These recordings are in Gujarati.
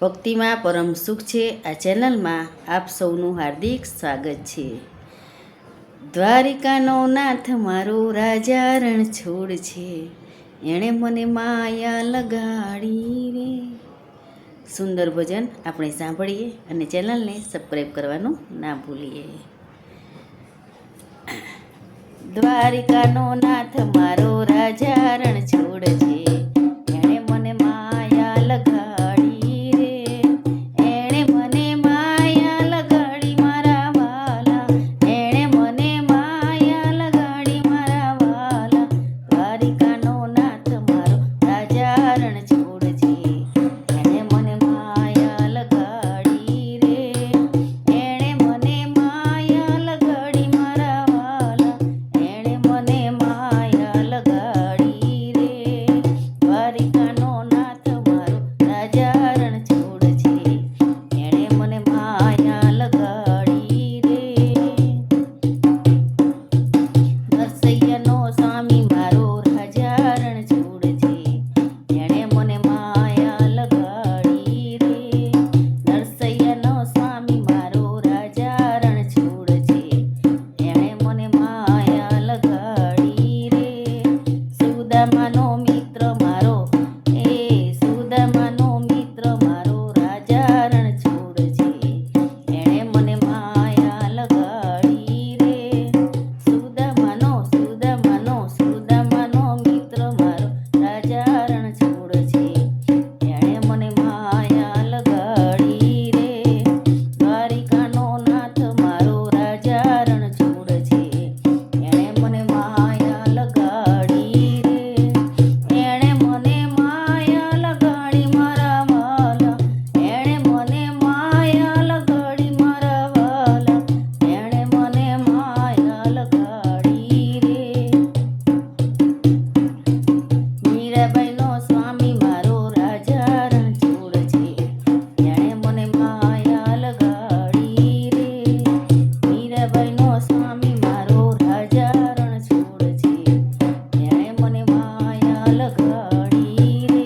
ભક્તિમાં પરમ સુખ છે. આ ચેનલમાં આપ સૌનું હાર્દિક સ્વાગત છે. દ્વારિકાનો નાથ મારો રાજા રણ છોડ છે, એણે મને માયા લગાડી રે. સુંદર ભજન આપણે સાંભળીએ અને ચેનલને સબસ્ક્રાઈબ કરવાનું ના ભૂલીએ. દ્વારિકાનો નાથ મારો રાજા રણ છોડ છે, એણે મને માયા લગાડી રે. એણે મને માયા લગાડી મારા વાલા, એણે મને માયા લગાડી મારા વાલા. દ્વારિકાનો નાથ મારો રાજા રણ છોડ છે, એણે મને માયા લગાડી રે. એણે મને માયા લગાડી મારા વાલા, એણે મને માયા લગાડી રે. દ્વારિકાનો નાથ મારો રાજા રણ છોડ છે, એણે મને માયા લગાડી રે. નરસૈયાનો સ્વામી મારો રાજા રણ છોડ છે, એણે મને માયા લગાડી રે. નરસૈયાનો સ્વામી મારો રાજા રણ છોડ છે, એણે મને માયા લગાડી રે. સુદામાનો મિત્ર મારો, સુદામાનો મિત્ર મારો રાજા રણ છોડ છે, એણે મને માયા લગાડી રે. સુદામાનો મિત્ર મારો રાજા રણ છોડ છે, એણે મને માયા લગાડી રે. દ્વારિકાનો નાથ મારો રાજા રણ છોડ છે, એણે મને માયા લગાડી રે. એણે મને માયા લગાડી મારા વાલા, એણે મને માયા લગાડી મારા વાલા, એણે મને માયા લગાડી રે. મીરાબાઈનો સ્વામી મારો રાજા રણ છોડ છે, એણે મને માયા લગાડી રે. મીરાબાઈનો સ્વામી મારો રાજા રણ છોડ છે, એણે મને માયા લગાડી રે.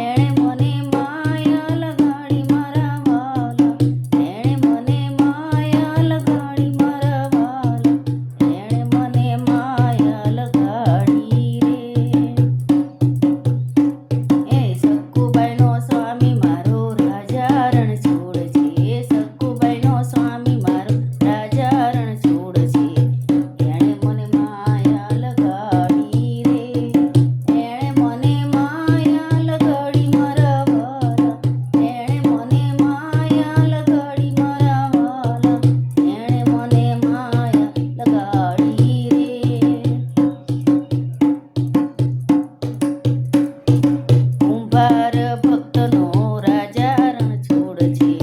એણે મને માયા લગાડી મારા વાલા, એણે મને માયા લગાડી મારા વાલા, એણે મને માયા લગાડી રે. સક્કુબાઈનો સ્વામી મારો રાજા રણ છોડ છે, સક્કુબાઈનો સ્વામી મારો રાજા રણ છોડ છે, એણે મને માયા લગાડી રે. એણે મને માયા લગાડી મારા વાલા, એણે મને માયા લગાડી મારા વાલા, એણે મને માયા લગાડી રે. કુંભાર ભક્તનો રાજા રણ છોડ છે,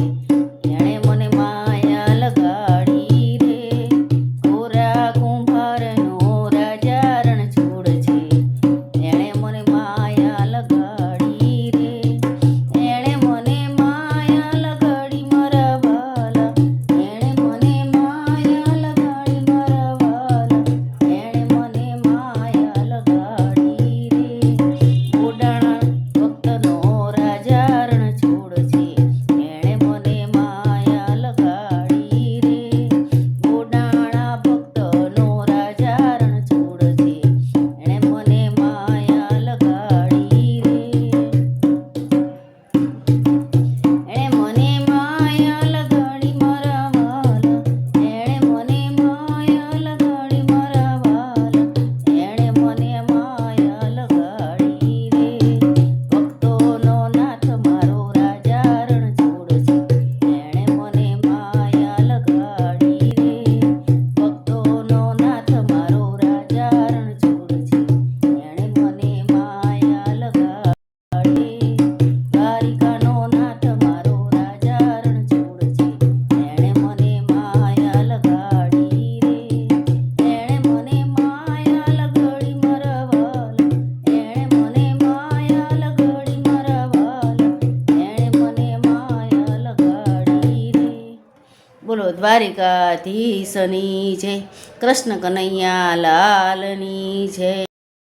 એણે મને માયા લગાડી રે. ગોરા કુંભારનો રાજા રણ છોડ છે, એણે મને માયા લગાડી રે. એણે મને માયા લગાડી મારા વાલા, એણે મને માયા લગાડી મારા વાલા, એણે મને માયા લગાડી રે. ઓડાણા ભક્તનો રાજા રણ છોડ છે, એણે મને માયા લગાડી રે. ઓડાણા ભક્તનો રાજા રણ છોડ છે, એણે મને માયા લગાડી રે. એણે મને માયા લગાડી મારા વાલા, એણે મને માયા લગાડી મારા વાલા, એણે મને માયા લગાડી રે. ભક્તોનો નાથ મારો રાજા રણ છોડ છે, એણે મને માયા લગાડી રે. ભક્તોનો નાથ મારો રાજા રણ છોડ છે, એણે મને માયા લગાડી. દ્વારિકાનો નાથ મારો રાજા રણ છોડ છે, એણે મને માયા લગાડી રે. એણે મને માયા લગાડી મારા વાલા, એણે મને માયા લગાડી મારા વાલા, એણે મને માયા લગાડી રે. બોલો દ્વારિકાધીશની જય, કૃષ્ણ કનૈયા લાલની જય.